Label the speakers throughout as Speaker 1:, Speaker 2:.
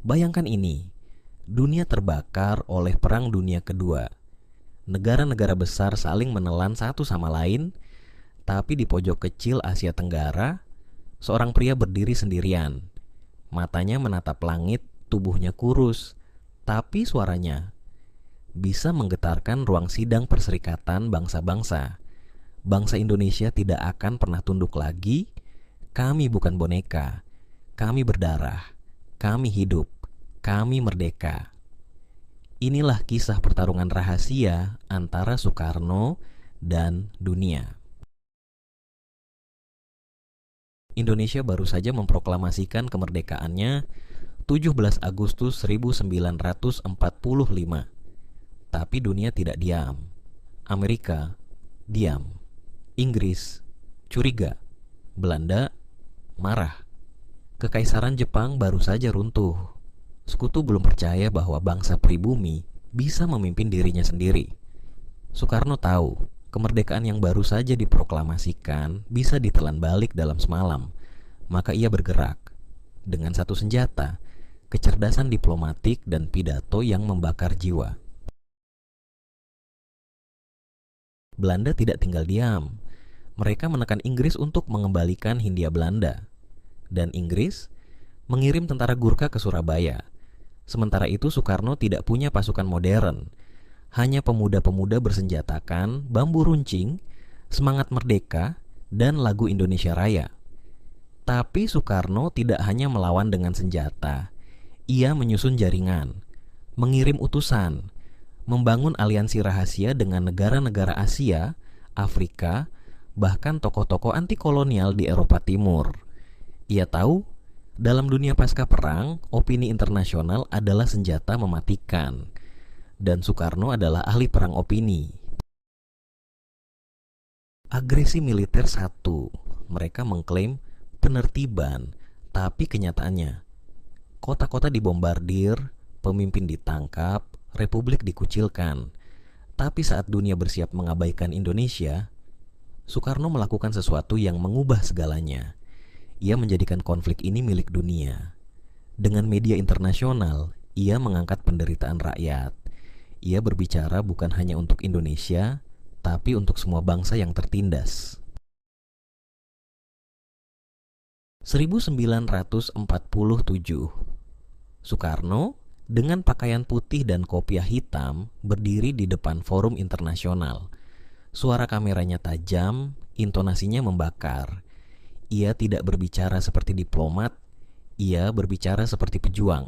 Speaker 1: Bayangkan ini, dunia terbakar oleh Perang Dunia Kedua. Negara-negara besar saling menelan satu sama lain, tapi di pojok kecil Asia Tenggara, seorang pria berdiri sendirian. Matanya menatap langit, tubuhnya kurus, tapi suaranya bisa menggetarkan ruang sidang Perserikatan Bangsa-Bangsa. Bangsa Indonesia tidak akan pernah tunduk lagi. Kami bukan boneka. Kami berdarah. Kami hidup. Kami merdeka. Inilah kisah pertarungan rahasia antara Soekarno dan dunia. Indonesia baru saja memproklamasikan kemerdekaannya 17 Agustus 1945. Tapi dunia tidak diam. Amerika diam. Inggris curiga. Belanda marah. Kekaisaran Jepang baru saja runtuh. Sekutu belum percaya bahwa bangsa pribumi bisa memimpin dirinya sendiri. Soekarno tahu kemerdekaan yang baru saja diproklamasikan bisa ditelan balik dalam semalam. Maka ia bergerak dengan satu senjata, kecerdasan diplomatik dan pidato yang membakar jiwa. Belanda tidak tinggal diam. Mereka menekan Inggris untuk mengembalikan Hindia Belanda. Dan Inggris mengirim tentara Gurkha ke Surabaya. Sementara itu Soekarno tidak punya pasukan modern. Hanya pemuda-pemuda bersenjatakan bambu runcing, semangat merdeka, dan lagu Indonesia Raya. Tapi Soekarno tidak hanya melawan dengan senjata. Ia menyusun jaringan, mengirim utusan, membangun aliansi rahasia dengan negara-negara Asia, Afrika, bahkan tokoh-tokoh anti kolonial di Eropa Timur. Ia tahu dalam dunia pasca perang, opini internasional adalah senjata mematikan. Dan Soekarno adalah ahli perang opini. Agresi militer satu, mereka mengklaim penertiban, tapi kenyataannya kota-kota dibombardir, pemimpin ditangkap, republik dikucilkan. Tapi saat dunia bersiap mengabaikan Indonesia, Soekarno melakukan sesuatu yang mengubah segalanya. Ia menjadikan konflik ini milik dunia. Dengan media internasional, ia mengangkat penderitaan rakyat. Ia berbicara bukan hanya untuk Indonesia, tapi untuk semua bangsa yang tertindas. 1947, Soekarno dengan pakaian putih dan kopiah hitam berdiri di depan forum internasional. Suara kameranya tajam, intonasinya membakar. Ia tidak berbicara seperti diplomat, ia berbicara seperti pejuang.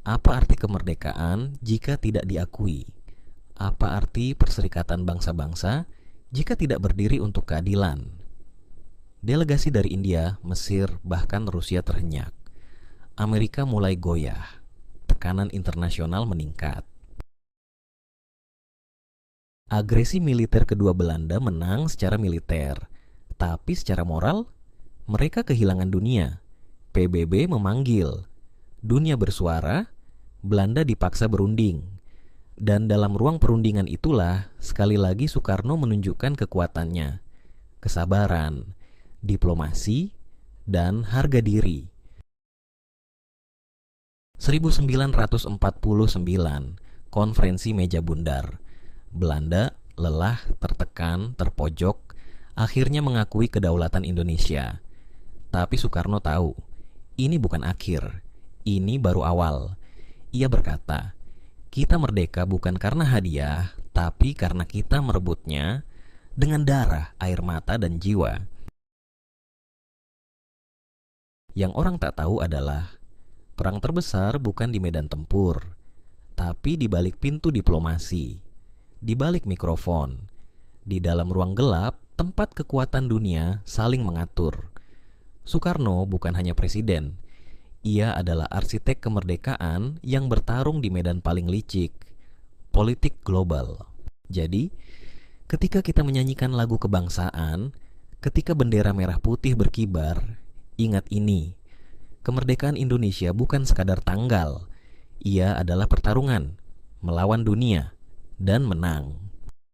Speaker 1: Apa arti kemerdekaan jika tidak diakui? Apa arti Perserikatan Bangsa-Bangsa jika tidak berdiri untuk keadilan? Delegasi dari India, Mesir, bahkan Rusia terhenyak. Amerika mulai goyah. Tekanan internasional meningkat. Agresi militer kedua Belanda menang secara militer, tapi secara moral mereka kehilangan dunia. PBB memanggil, dunia bersuara, Belanda dipaksa berunding. Dan dalam ruang perundingan itulah sekali lagi Soekarno menunjukkan kekuatannya, kesabaran, diplomasi, dan harga diri. 1949, Konferensi Meja Bundar. Belanda lelah, tertekan, terpojok, akhirnya mengakui kedaulatan Indonesia. Tapi Soekarno tahu, ini bukan akhir, ini baru awal. Ia berkata, kita merdeka bukan karena hadiah, tapi karena kita merebutnya dengan darah, air mata, dan jiwa. Yang orang tak tahu adalah, perang terbesar bukan di medan tempur, tapi di balik pintu diplomasi, di balik mikrofon, di dalam ruang gelap, tempat kekuatan dunia saling mengatur. Soekarno bukan hanya presiden, ia adalah arsitek kemerdekaan yang bertarung di medan paling licik, politik global. Jadi, ketika kita menyanyikan lagu kebangsaan, ketika bendera merah putih berkibar, ingat ini, kemerdekaan Indonesia bukan sekadar tanggal, ia adalah pertarungan, melawan dunia, dan menang.